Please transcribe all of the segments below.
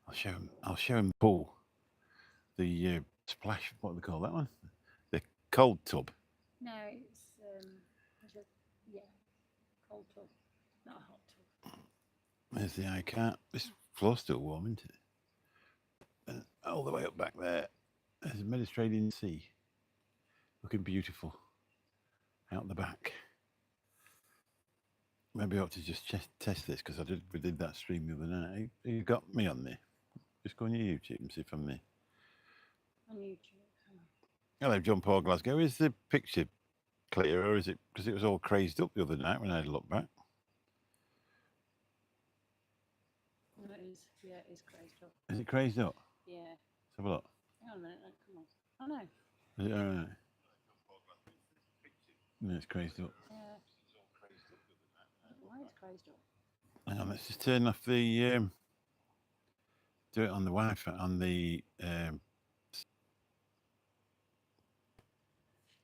I'll show him the pool, the splash. What do they call that one? The cold tub. No, it's a, yeah, cold tub, not a hot tub. There's the eye cat. This floor's still warm, isn't it? And all the way up back there, there's the Mediterranean Sea, looking beautiful out the back. Maybe I ought to just test this because we did that stream the other night. You got me on there. Just go on your YouTube and see if I'm there. On YouTube. Hello, John Paul Glasgow. Is the picture clear, or is it because it was all crazed up the other night when I had a look back? No, it is. Yeah, it is crazed up. Is it crazed up? Yeah. Let's have a look. Hang on a minute. Come on. Oh no. Is it all right? No, it's crazed up. Yeah. Why is crazed up? Hang on, let's just turn off the. Do it on the Wi-Fi on the.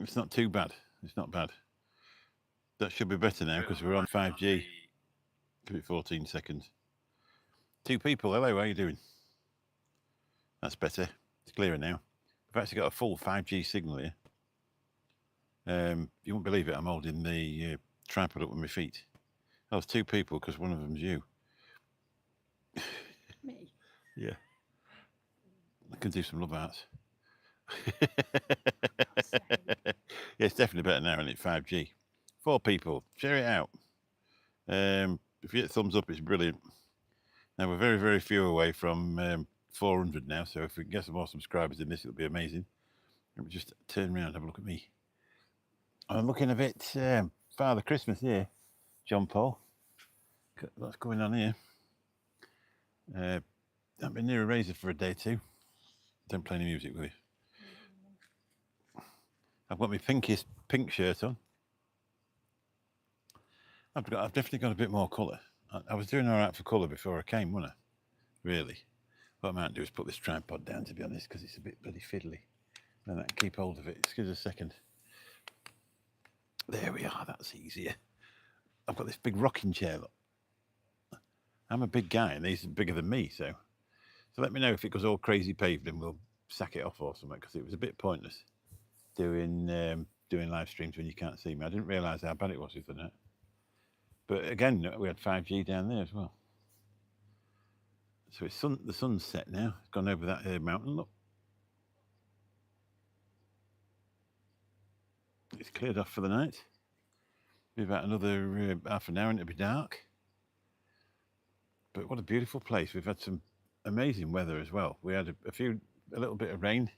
It's not too bad. It's not bad. That should be better now because we're on 5G. Give it 14 seconds. 2 people. Hello, how are you doing? That's better. It's clearer now. We've actually got a full 5G signal here. You won't believe it. I'm holding the tripod up with my feet. Oh, it's 2 people because one of them's you. Me? Yeah. I can do some love arts. Yeah, it's definitely better now, isn't it? 5G. 4 people. Share it out. If you hit thumbs up, it's brilliant. Now, we're very, very few away from 400 now, so if we can get some more subscribers in this, it'll be amazing. Let me just turn around and have a look at me. I'm looking a bit Father Christmas here, John Paul. What's going on here? I've been near a razor for a day too. Don't play any music with you. I've got my pinkiest pink shirt on. I've definitely got a bit more colour. I was doing all right for colour before I came, wasn't I? Really. What I might do is put this tripod down, to be honest, because it's a bit bloody fiddly. And I can keep hold of it. Just give us a second. There we are. That's easier. I've got this big rocking chair, look. I'm a big guy, and these are bigger than me, so let me know if it goes all crazy paved, and we'll sack it off or something, because it was a bit pointless doing live streams when you can't see me. I didn't realise how bad it was with the net. But again, we had 5G down there as well. So the sun's set now. It's gone over that mountain, look. It's cleared off for the night. Be about another half an hour and it'll be dark. But what a beautiful place. We've had some amazing weather as well. We had a little bit of rain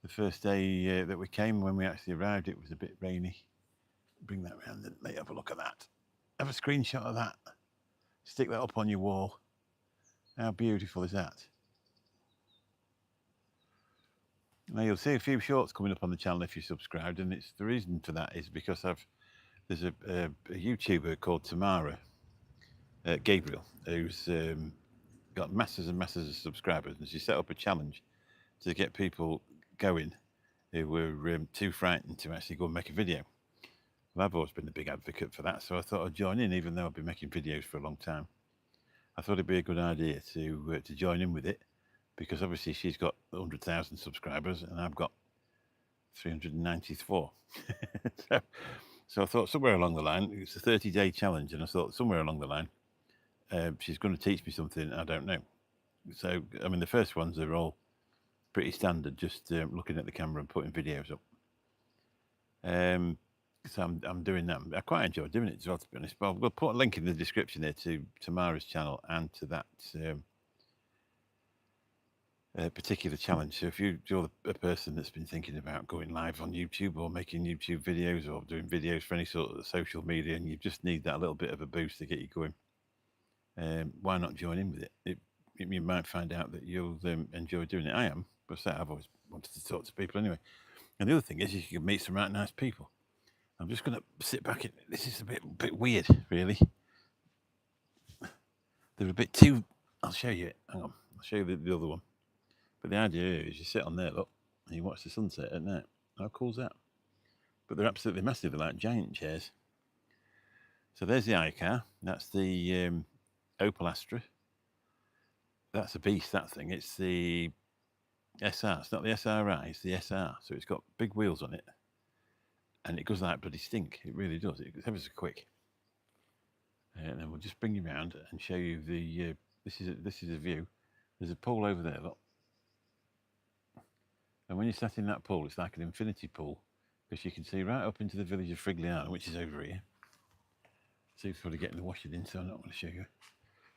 the first day that we came. When we actually arrived, it was a bit rainy. Bring that round and let you have a look at that. Have a screenshot of that. Stick that up on your wall. How beautiful is that? Now you'll see a few shorts coming up on the channel if you're subscribed, and the reason for that is because there's a YouTuber called Tamara Gabriel who's got masses and masses of subscribers, and she set up a challenge to get people going who were too frightened to actually go and make a video. Well, I've always been a big advocate for that, so I thought I'd join in, even though I've been making videos for a long time. I thought it'd be a good idea to join in with it, because obviously she's got 100,000 subscribers and I've got 394. So I thought somewhere along the line, it's a 30-day challenge, and I thought somewhere along the line, she's going to teach me something I don't know. So, I mean, the first ones are all pretty standard, just looking at the camera and putting videos up. So I'm doing that. I quite enjoy doing it as well, to be honest. But we'll put a link in the description there to Tamara's channel and to that particular challenge. So if you're a person that's been thinking about going live on YouTube or making YouTube videos or doing videos for any sort of social media, and you just need that little bit of a boost to get you going, why not join in with it? You might find out that you'll enjoy doing it. I am, but I've always wanted to talk to people anyway. And the other thing is you can meet some right nice people. I'm just going to sit back. This is a bit weird, really. They're a bit too. I'll show you it. Hang on. I'll show you the other one. But the idea is you sit on there, look, and you watch the sunset at night. How cool's that? But they're absolutely massive. They're like giant chairs. So there's the iCar. That's the Opel Astra. That's a beast, that thing. It's the SR. It's not the SRI, it's the SR. So it's got big wheels on it. And it goes like bloody stink. It really does. It's ever so quick. And then we'll just bring you round and show you the. This is a view. There's a pool over there, look. And when you're sat in that pool, it's like an infinity pool because you can see right up into the village of Frigliana, which is over here. See, it's got to get in the washing in, so I'm not going to show you.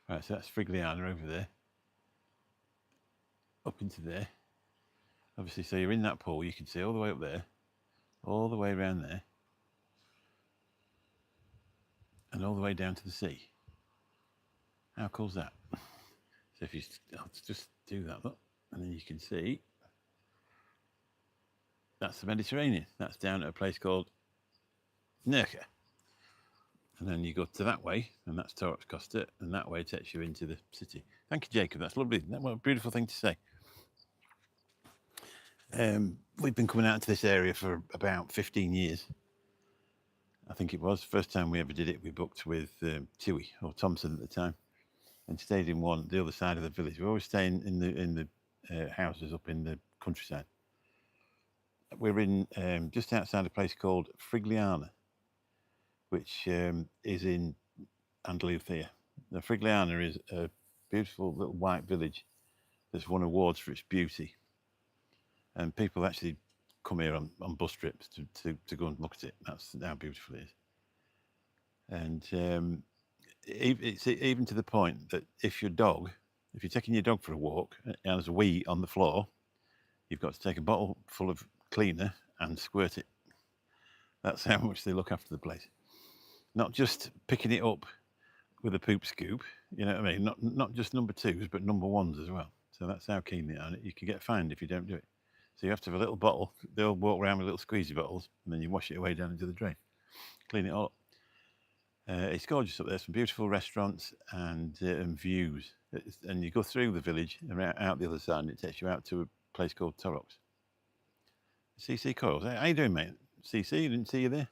Right, so that's Frigliana over there. Up into there. Obviously, so you're in that pool, you can see all the way up there, all the way around there, and all the way down to the sea. How cool's that? So if you, I'll just do that, look, and then you can see that's the Mediterranean. That's down at a place called Nerka. And then you go to that way, and that's Torres Costa, and that way takes you into the city. Thank you, Jacob. That's lovely. What a beautiful thing to say. We've been coming out to this area for about 15 years. I think it was. First time we ever did it, we booked with Chewy or Thompson at the time, and stayed in one the other side of the village. We always stay in the houses up in the countryside. We're in just outside a place called Frigliana, which is in Andalusia. Now, Frigliana is a beautiful little white village that's won awards for its beauty, and people actually come here on bus trips to go and look at it. That's how beautiful it is. And it's even to the point that if you're taking your dog for a walk and there's a wee on the floor, you've got to take a bottle full of cleaner and squirt it. That's how much they look after the place. Not just picking it up with a poop scoop, you know what I mean? Not just number twos, but number ones as well. So that's how keen they are on it. You can get fined if you don't do it. So you have to have a little bottle. They'll walk around with little squeezy bottles, and then you wash it away down into the drain. Clean it all up. It's gorgeous up there. Some beautiful restaurants and views. And you go through the village and out the other side, and it takes you out to a place called Torrox. CC Coils. How you doing, mate? CC, didn't see you there.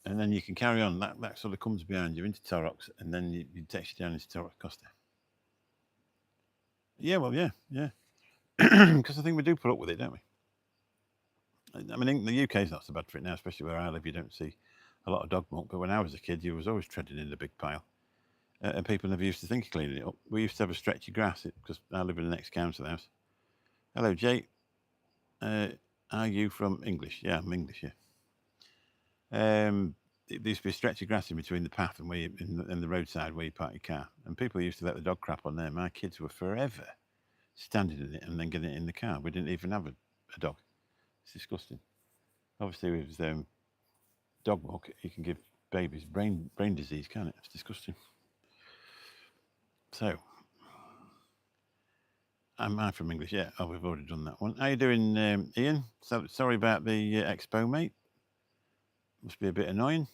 And then you can carry on. That sort of comes behind you into Torrox, and then it takes you down into Torres Costa. Yeah, well, yeah. Because I think we do put up with it, don't we? I mean, the UK is not so bad for it now, especially where I live. You don't see a lot of dog muck, but when I was a kid, you was always treading in a big pile, and people never used to think of cleaning it up. We used to have a stretch of grass because I live in the next council house. Hello, Jay. Are you from English? Yeah, I'm English. Yeah. There used to be a stretch of grass in between the path and in the roadside where you park your car, and people used to let the dog crap on there. My kids were forever standing in it and then getting it in the car. We didn't even have a dog. It's disgusting. Obviously, with dog muck, you can give babies brain disease, can't it? It's disgusting. So, am I from English? Yeah. Oh, we've already done that one. How you doing, Ian? Sorry about the expo, mate. Must be a bit annoying.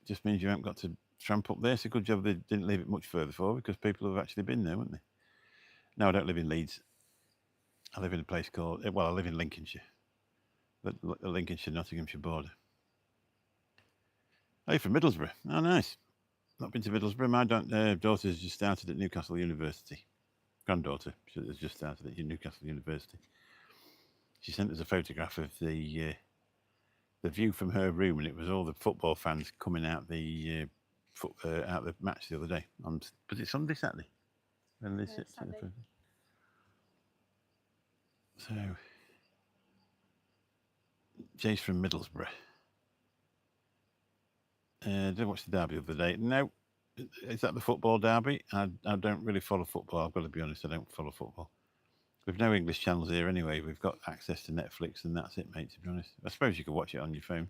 Just means you haven't got to tramp up there. It's a good job they didn't leave it much further for because people have actually been there, wouldn't they? No, I don't live in Leeds. I live in a place called, I live in Lincolnshire. The Lincolnshire, Nottinghamshire border. Oh, you're from Middlesbrough. Oh, nice. Not been to Middlesbrough. My daughter's just started at Newcastle University. Granddaughter has just started at Newcastle University. She sent us a photograph of the view from her room, and it was all the football fans coming out the match the other day. Was it Sunday, Saturday? Saturday. So, Jay's from Middlesbrough. Did I watch the derby the other day? No. Is that the football derby? I don't really follow football. I've got to be honest. I don't follow football. We've no English channels here anyway. We've got access to Netflix, and that's it, mate. To be honest, I suppose you could watch it on your phone.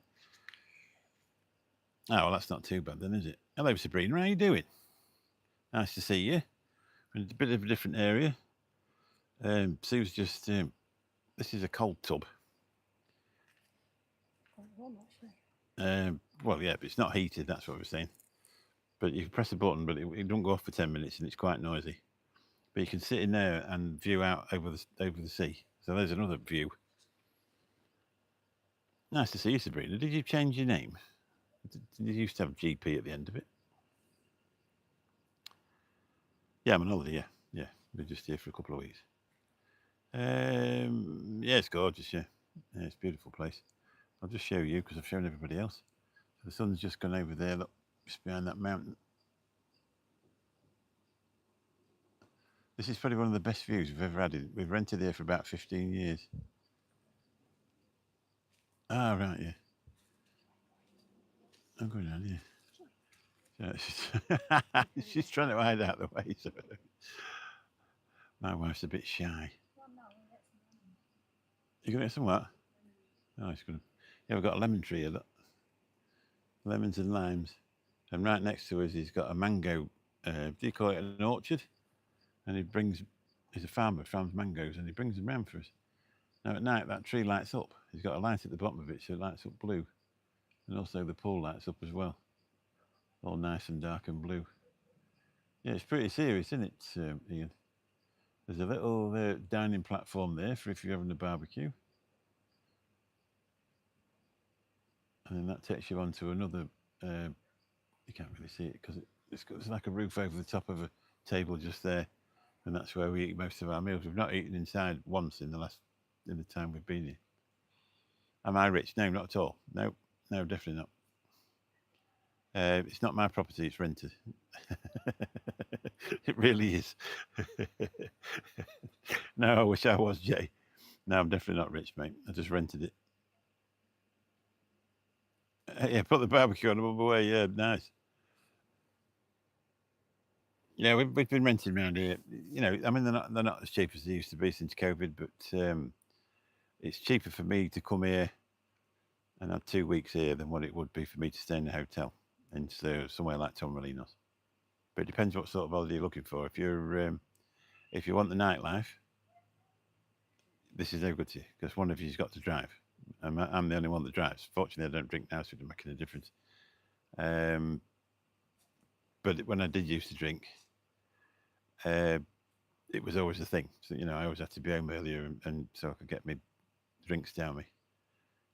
Oh, well, that's not too bad then, is it? Hello, Sabrina. How you doing? Nice to see you. We're in a bit of a different area. Sue's just. This is a cold tub. Quite warm, actually. Well, yeah, but it's not heated. That's what we're saying. But you can press a button, but it don't go off for 10 minutes, and it's quite noisy. But you can sit in there and view out over the sea. So there's another view. Nice to see you, Sabrina. Did you change your name? Did you used to have GP at the end of it? Yeah, I'm on holiday. Yeah. We're just here for a couple of weeks. Yeah, it's gorgeous. Yeah, it's a beautiful place. I'll just show you because I've shown everybody else. So the sun's just gone over there. Look, just behind that mountain. This is probably one of the best views we've ever had. We've rented here for about 15 years. Ah, right, yeah. I'm going down here. She's trying to hide out the way. So my wife's a bit shy. Well, no, we'll get some lemon. You gonna get some what? Oh, it's good. Yeah, we've got a lemon tree here. Look, lemons and limes, and right next to us, he's got a mango. Do you call it an orchard? And he's a farmer, farms mangoes, and he brings them round for us. Now at night, that tree lights up. He's got a light at the bottom of it, so it lights up blue, and also the pool lights up as well, all nice and dark and blue. Yeah, it's pretty serious, isn't it, Ian? There's a little dining platform there for if you're having a barbecue. And then that takes you onto another, you can't really see it because it's like a roof over the top of a table just there. And that's where we eat most of our meals. We've not eaten inside once in the time we've been here. Am I rich? No, not at all. No, definitely not. It's not my property, it's rented. It really is. No, I wish I was, Jay. No, I'm definitely not rich, mate. I just rented it. Yeah, put the barbecue on above away. Yeah, nice. Yeah, we've been renting around here. You know, I mean, they're not as cheap as they used to be since COVID, but it's cheaper for me to come here and have 2 weeks here than what it would be for me to stay in a hotel in somewhere like Torremolinos. But it depends what sort of holiday you're looking for. If you want the nightlife, this is no good to you because one of you's got to drive. I'm the only one that drives. Fortunately, I don't drink now, so it doesn't make any difference. But when I did used to drink, it was always a thing. So I always had to be home earlier, and so I could get my drinks down me.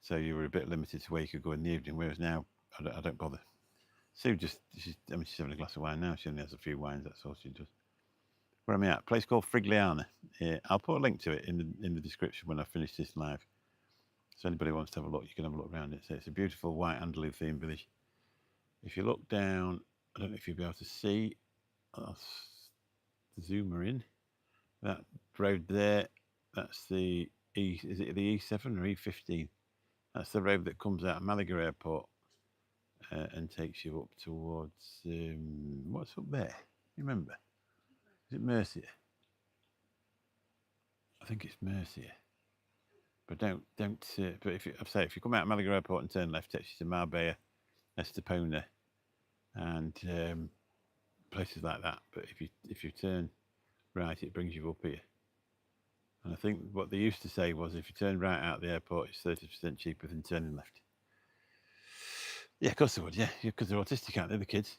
So you were a bit limited to where you could go in the evening. Whereas now, I don't bother. Sue she's having a glass of wine now. She only has a few wines. That's all she does. Where am I at? A place called Frigliana. I'll put a link to it in the description when I finish this live. So anybody wants to have a look, you can have a look around it. So it's a beautiful white Andalou themed village. If you look down, I don't know if you'll be able to see. I'll zoom her in. That road there, that's the is it the E7 or E15? That's the road that comes out of Malaga Airport and takes you up towards what's up there? You remember? Is it Murcia? I think it's Murcia. But don't. But if you come out of Malaga Airport and turn left, it takes you to Marbella, Estepona, and places like that. But if you turn right, it brings you up here. And I think what they used to say was if you turn right out of the airport, it's 30% cheaper than turning left. Yeah, of course they would. Yeah, because they're autistic, aren't they, the kids?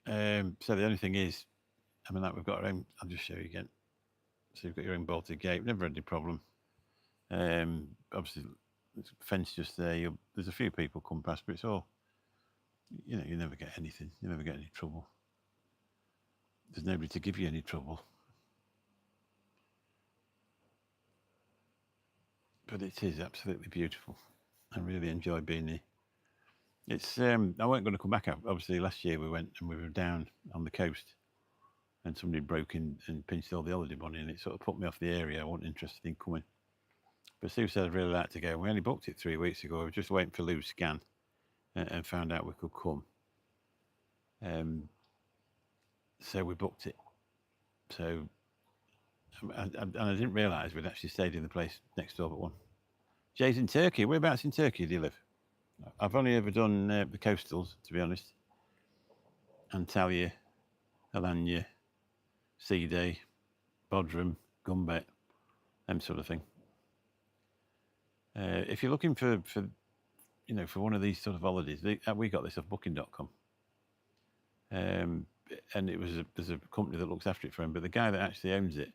So the only thing is, I mean, like we've got our own. I'll just show you again. So you've got your own bolted gate. Never had any problem. Obviously, there's a fence just there. There's a few people come past, but it's all. You never get anything. You never get any trouble. There's nobody to give you any trouble. But it is absolutely beautiful. I really enjoy being here. It's I weren't going to come back up. Obviously, last year we went and we were down on the coast, and somebody broke in and pinched all the holiday money, and it sort of put me off the area. I wasn't interested in coming. But Sue said I'd really like to go. We only booked it 3 weeks ago. We were just waiting for Lou's scan, and found out we could come. So we booked it. So and I didn't realise we'd actually stayed in the place next door but one. Jay's in Turkey. Whereabouts in Turkey do you live? I've only ever done the coastals, to be honest. Antalya, Alanya, Sea Bodrum, Gumbet, them sort of thing. If you're looking for one of these sort of holidays, we got this off Booking.com. And there's a company that looks after it for him, but the guy that actually owns it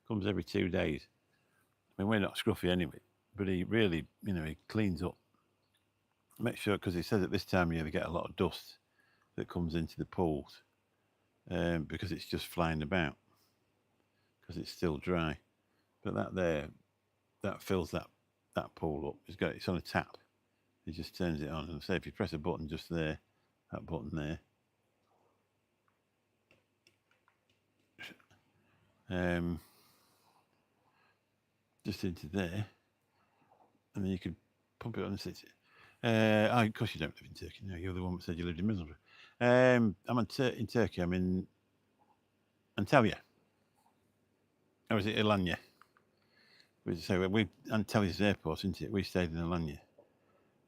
comes every 2 days. I mean, we're not scruffy anyway, but he really, he cleans up. Make sure, because he says at this time of year they get a lot of dust that comes into the pools. because it's just flying about because it's still dry. But that there, that fills that pool up. It's on a tap. It just turns it on. And say if you press a button just there, that button there, just into there, and then you could pump it on the city. Of course you don't live in Turkey. No, you're the one that said you lived in Middlesbrough. I'm in Turkey. I'm in Antalya. Or is it Alanya? So Antalya's airport, isn't it? We stayed in Alanya.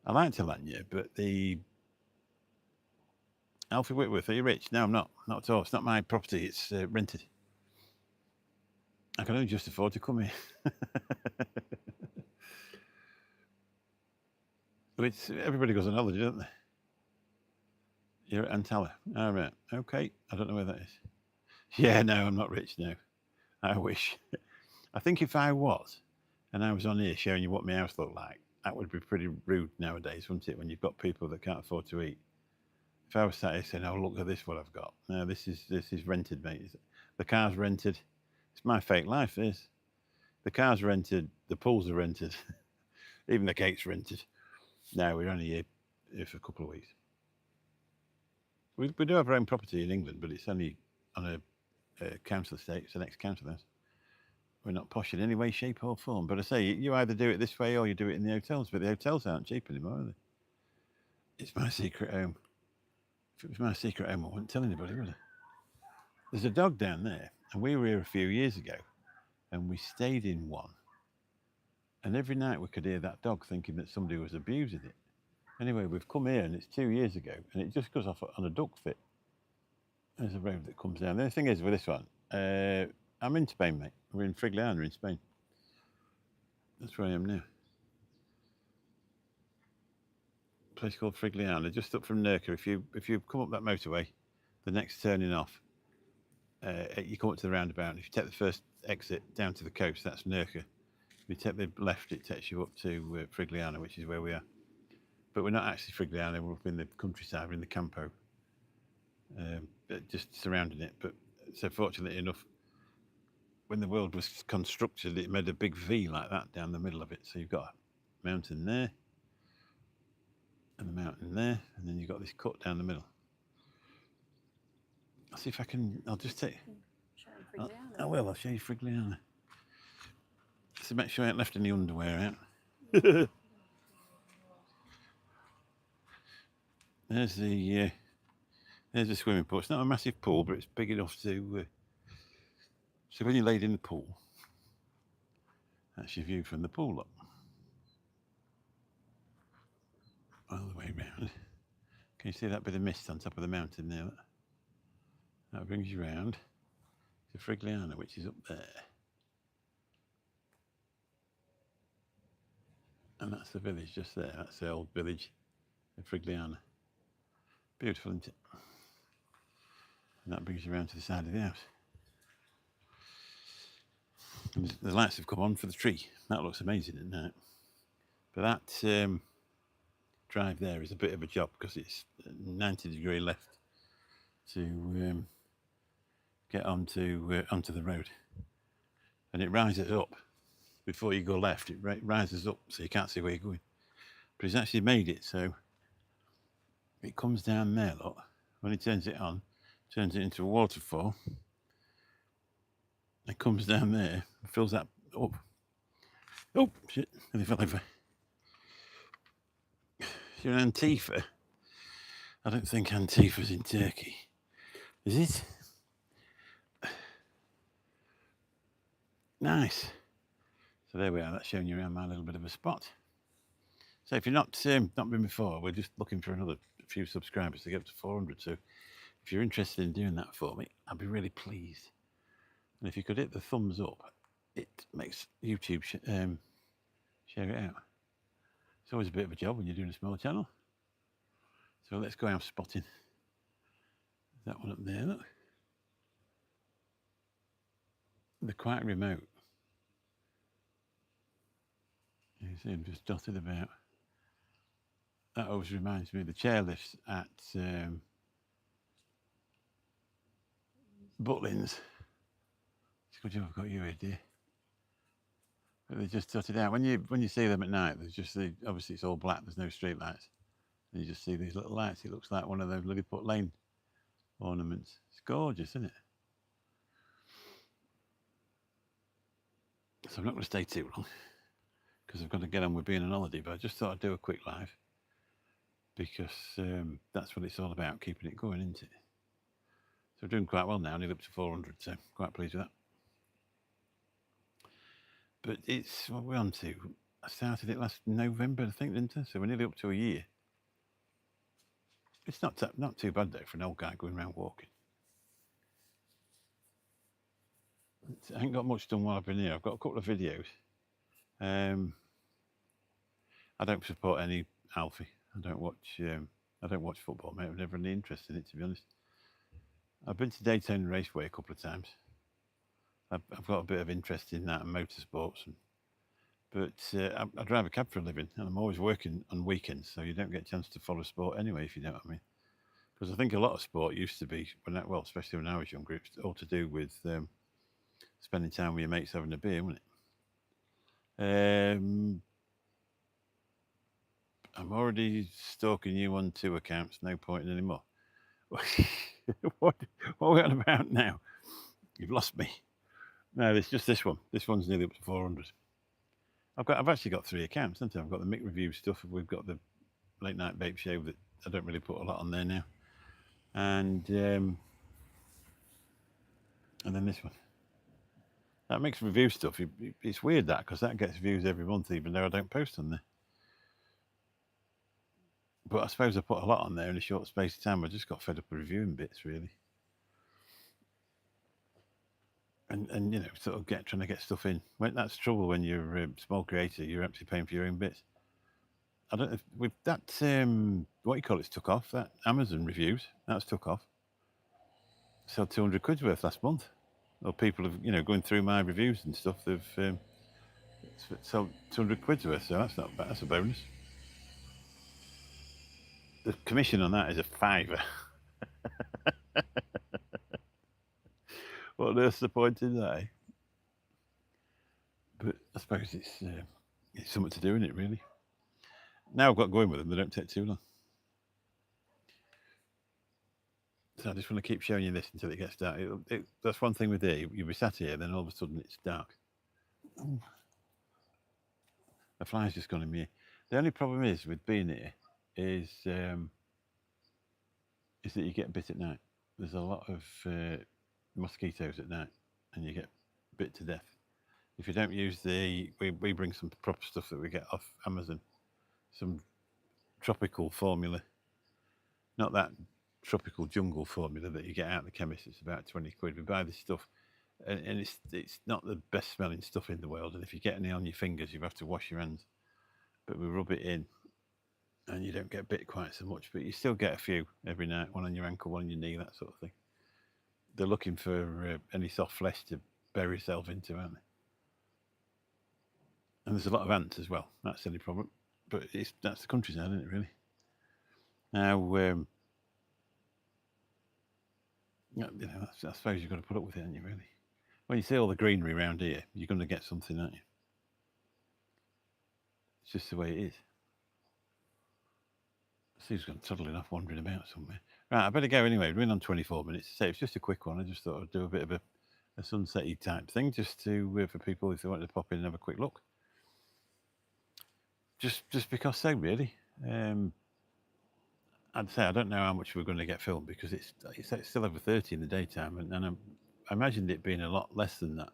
I liked Alanya, but the Alfie Whitworth, are you rich? No, I'm not. Not at all. It's not my property. It's rented. I can only just afford to come here. But everybody goes on holiday, don't they? You're at Antalya. All right. Okay. I don't know where that is. Yeah, no, I'm not rich, no. I wish. I think if I was, and I was on here showing you what my house looked like, that would be pretty rude nowadays, wouldn't it? When you've got people that can't afford to eat. If I was sat here saying, "Oh, look at this, what I've got." No, this is rented, mate. The car's rented. It's my fake life. This. The car's rented. The pools are rented. Even the cake's rented. No, we're only here for a couple of weeks. We do have our own property in England, but it's only on a council estate. It's an ex-council house. We're not posh in any way, shape, or form. But I say, you either do it this way or you do it in the hotels. But the hotels aren't cheap anymore, are they? It's my secret home. If it was my secret home, I wouldn't tell anybody, would I? There's a dog down there, and we were here a few years ago, and we stayed in one. And every night we could hear that dog thinking that somebody was abusing it. Anyway, we've come here, and it's 2 years ago, and it just goes off on a duck fit. There's a road that comes down. The only thing is with this one, I'm in Spain, mate. We're in Frigliana in Spain. That's where I am now. A place called Frigliana, just up from Nurka. If you come up that motorway, the next turning off, you come up to the roundabout. If you take the first exit down to the coast, that's Nurka. If you take the left, it takes you up to Frigliana, which is where we are. But we're not actually Frigliana. We're up in the countryside. We're in the Campo, just surrounding it. But so fortunately enough, when the world was constructed, it made a big V like that down the middle of it. So you've got a mountain there, and a mountain there, and then you've got this cut down the middle. I'll see if I can. I'll just take. I will. I'll show you Frigliana. So make sure I ain't left any underwear out. There's the swimming pool. It's not a massive pool, but it's big enough to. So when you're laid in the pool, that's your view from the pool up. All the way round. Can you see that bit of mist on top of the mountain there? That brings you round to Frigliana, which is up there. And that's the village just there. That's the old village of Frigliana. Beautiful, isn't it? And that brings you around to the side of the house. And the lights have come on for the tree. That looks amazing at night. But that drive there is a bit of a job because it's 90-degree left to get onto the road. And it rises up. Before you go left, it rises up so you can't see where you're going. But he's actually made it so it comes down there, look. When he turns it on, turns it into a waterfall. It comes down there, fills that up. Oh, shit, and it fell over. You're an Antifa. I don't think Antifa's in Turkey. Is it? Nice. So there we are. That's showing you around my little bit of a spot. So if you're not been before, we're just looking for another few subscribers to get up to 400. So if you're interested in doing that for me, I'd be really pleased. And if you could hit the thumbs up, it makes YouTube share it out. It's always a bit of a job when you're doing a small channel. So let's go house spotting. That one up there, look. They're quite remote. You see them just dotted about. That always reminds me of the chairlifts at Butlins. It's a good job I've got you here, dear. But they just dotted out. When you see them at night, there's just obviously it's all black. There's no street lights. And you just see these little lights. It looks like one of those Lilliput Lane ornaments. It's gorgeous, isn't it? So I'm not going to stay too long because I've got to get on with being on holiday. But I just thought I'd do a quick live because that's what it's all about, keeping it going, isn't it? So we're doing quite well now, nearly up to 400, so quite pleased with that. But it's what we're on to. I started it last November, I think, didn't I? So we're nearly up to a year. It's not too bad though for an old guy going around walking. I ain't got much done while I've been here. I've got a couple of videos. I don't support any Alfie. I don't watch football, mate. I've never had any interest in it, to be honest. I've been to Daytona Raceway a couple of times. I've got a bit of interest in that and motorsports, but I drive a cab for a living, and I'm always working on weekends, so you don't get a chance to follow sport anyway, if you know what I mean. Because I think a lot of sport used to be, especially when I was younger, it's all to do with spending time with your mates having a beer, wasn't it? I'm already stalking you on 2 accounts. No point in anymore. what are we on about now? You've lost me. No, it's just this one. This one's nearly up to 400. I've actually got 3 accounts, haven't I? I've got the Mick Review stuff. We've got the Late Night Vape Show that I don't really put a lot on there now, and then this one. That Mick's Review stuff. It's weird that because that gets views every month, even though I don't post on there. But I suppose I put a lot on there in a short space of time. I just got fed up with reviewing bits, really. And you know, sort of trying to get stuff in. That's the trouble when you're a small creator. You're actually paying for your own bits. I don't know if with that what you call it's took off. That Amazon reviews that's took off. Sold 200 quid's worth last month. Or people have going through my reviews and stuff. They've sold 200 quid's worth. So that's not bad. That's a bonus. The commission on that is a £5. What on earth's the point in that? But I suppose it's something to do in it, really. Now I've got going with them, they don't take too long. So I just want to keep showing you this until it gets dark. That's one thing with here. You'll be sat here, then all of a sudden it's dark. A fly's just gone in me. The only problem is with being here is that you get bit at night. There's a lot of mosquitoes at night, and you get bit to death. If you don't use we bring some proper stuff that we get off Amazon, some tropical formula, not that tropical jungle formula that you get out of the chemist. It's about 20 quid. We buy this stuff, and it's not the best smelling stuff in the world. And if you get any on your fingers, you have to wash your hands. But we rub it in, and you don't get bit quite so much, but you still get a few every night. One on your ankle, one on your knee, that sort of thing. They're looking for any soft flesh to bury yourself into, aren't they? And there's a lot of ants as well. That's the only problem. But that's the countryside, isn't it, really? Now, I suppose you've got to put up with it, haven't you, really? When you see all the greenery around here, you're going to get something, aren't you? It's just the way it is. Steve's gone toddling off, wandering about somewhere. Right, I better go anyway. We're in on 24 minutes. So it's just a quick one. I just thought I'd do a bit of a sunset-y type thing, just to for people if they wanted to pop in and have a quick look. Just because so, really. I'd say I don't know how much we're going to get filmed because it's still over 30 in the daytime, and I imagined it being a lot less than that.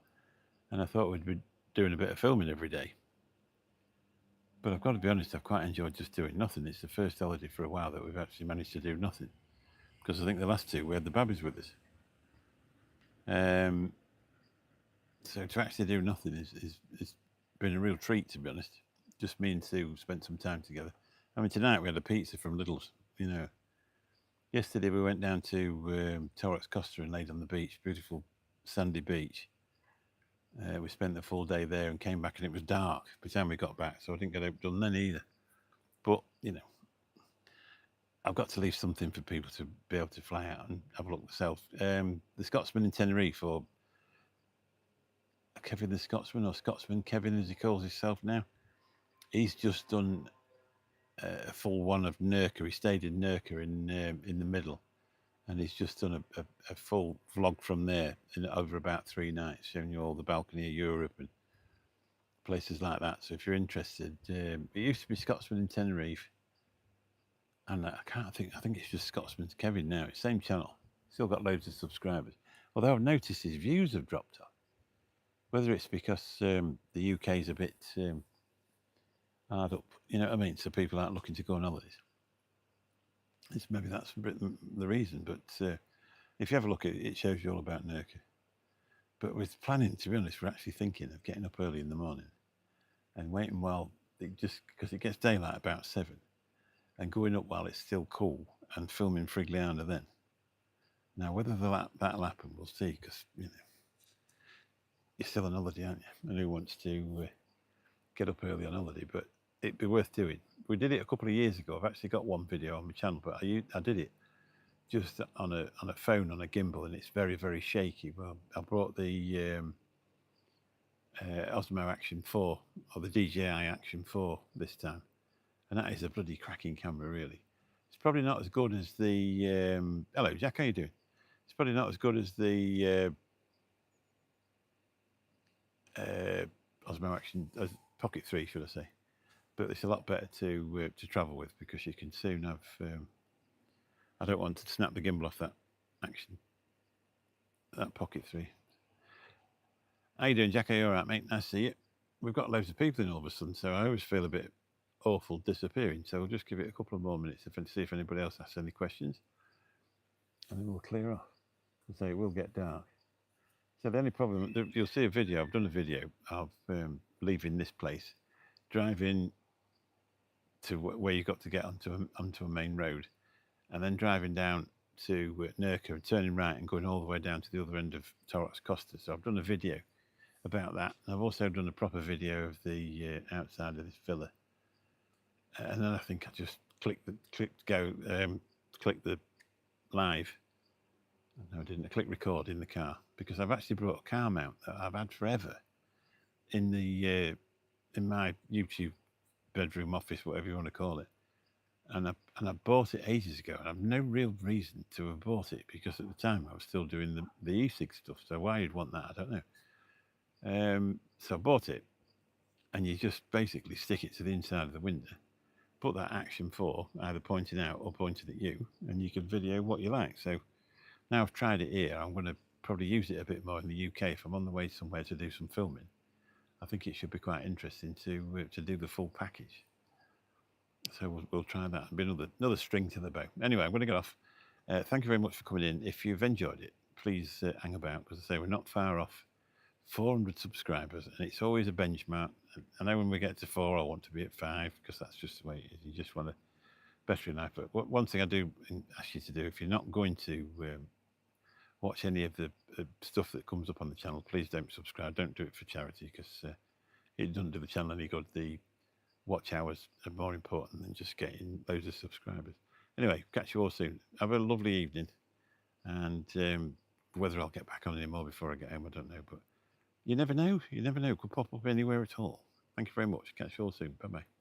And I thought we'd be doing a bit of filming every day. But I've got to be honest, I've quite enjoyed just doing nothing. It's the first holiday for a while that we've actually managed to do nothing. Because I think the last 2 we had the babbies with us. So to actually do nothing is been a real treat, to be honest. Just me and Sue spent some time together. I mean, tonight we had a pizza from Lidl's, Yesterday we went down to Torres Costa and laid on the beach, beautiful sandy beach. We spent the full day there and came back and it was dark by the time we got back, so I didn't get it done then either. But, I've got to leave something for people to be able to fly out and have a look themselves. The Scotsman in Tenerife, or Kevin the Scotsman, or Scotsman Kevin as he calls himself now, he's just done a full one of Nurka. He stayed in Nurka in the middle, and he's just done a full vlog from there in over about 3 nights, showing you all the balcony of Europe and places like that. So if you're interested, it used to be Scotsman in Tenerife, and I think it's just Scotsman Kevin now. It's same channel, still got loads of subscribers. Although I've noticed his views have dropped off. Whether it's because the UK is a bit hard up, you know what I mean? So people aren't looking to go on holidays. Maybe that's the reason. But if you have a look at it, it shows you all about Nurka. But we're planning, to be honest, we're actually thinking of getting up early in the morning and waiting while just because it gets daylight about 7, and going up while it's still cool and filming Frigliana then. Now, whether that'll happen, we'll see, because you know you're still on holiday, aren't you? And who wants to get up early on holiday? But it'd be worth doing. We did it a couple of years ago. I've actually got one video on my channel, but I did it just on a phone on a gimbal, and it's very, very shaky. Well, I brought the Osmo Action 4, or the DJI Action 4 this time, and that is a bloody cracking camera, really. It's probably not as good as the hello Jack, how you doing? It's probably not as good as the Osmo Action Pocket 3, should I say, but it's a lot better to travel with, because you can soon have I don't want to snap the gimbal off that Pocket 3. How you doing, Jack? Are you all right, mate? Nice to see you. We've got loads of people in all of a sudden, so I always feel a bit awful disappearing. So we'll just give it a couple of more minutes to see if anybody else has any questions, and then we'll clear off. So it will get dark. So the only problem, you'll see a video. I've done a video of leaving this place, driving to where you got to get onto a main road, and then driving down to Nurka and turning right and going all the way down to the other end of Torrox Costa. So I've done a video about that. And I've also done a proper video of the outside of this villa. And then I think I just clicked the live. No, I didn't. I clicked record in the car, because I've actually brought a car mount that I've had forever in my YouTube bedroom, office, whatever you want to call it. And I bought it ages ago, and I've no real reason to have bought it, because at the time I was still doing the e-cig stuff. So why you'd want that, I don't know. So I bought it, and you just basically stick it to the inside of the window, put that Action 4 either pointing out or pointing at you, and you can video what you like. So now I've tried it here, I'm going to probably use it a bit more in the UK if I'm on the way somewhere to do some filming. I think it should be quite interesting to do the full package. So we'll try that. It'll be another string to the bow. Anyway, I'm going to get off. Thank you very much for coming in. If you've enjoyed it, please hang about, because I say we're not far off 400 subscribers, and it's always a benchmark. I know when we get to 4, I want to be at 5, because that's just the way it is. You just want to better in life. But one thing I do ask you to do, if you're not going to watch any of the stuff that comes up on the channel, please don't subscribe. Don't do it for charity, because it doesn't do the channel any good. The watch hours are more important than just getting loads of subscribers. Anyway, catch you all soon. Have a lovely evening, and whether I'll get back on anymore before I get home, I don't know, but you never know. Could pop up anywhere at all. Thank you very much. Catch you all soon. Bye bye.